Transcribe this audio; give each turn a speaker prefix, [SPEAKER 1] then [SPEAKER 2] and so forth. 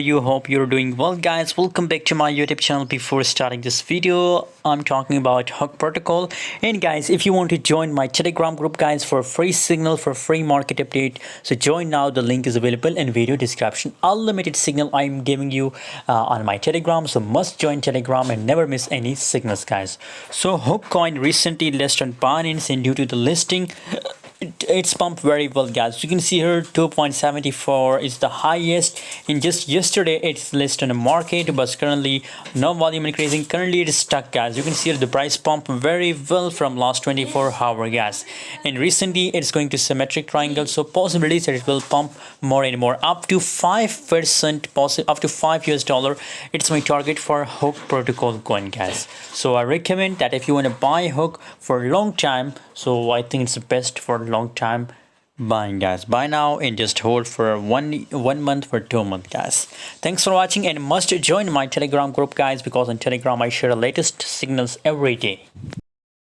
[SPEAKER 1] you? Hope you're doing well, guys. Welcome back to my YouTube channel. Before starting this video, I'm talking about Hook protocol. And guys, if you want to join my Telegram group, guys, for free signal, for free market update, so join now. The link is available in video description. Unlimited signal I'm giving you on my Telegram, so must join Telegram and never miss any signals, guys. So Hook coin recently listed on Binance, and due to the listing, it's pumped very well, guys. You can see here 2.74 is the highest, and just yesterday it's listed in the market, but currently no volume increasing. Currently it is stuck, guys. You can see here the price pump very well from last 24 hours, guys, and recently it's going to symmetric triangle, so possibilities that it will pump more and more up to 5%, possible up to $5. It's my target for Hook protocol coin, guys. So I recommend that if you want to buy Hook for a long time, so I think it's the best for long time buying, guys. Buy now and just hold for one month for 2 months, guys. Thanks for watching, and must join my Telegram group, guys, because on Telegram I share the latest signals every day.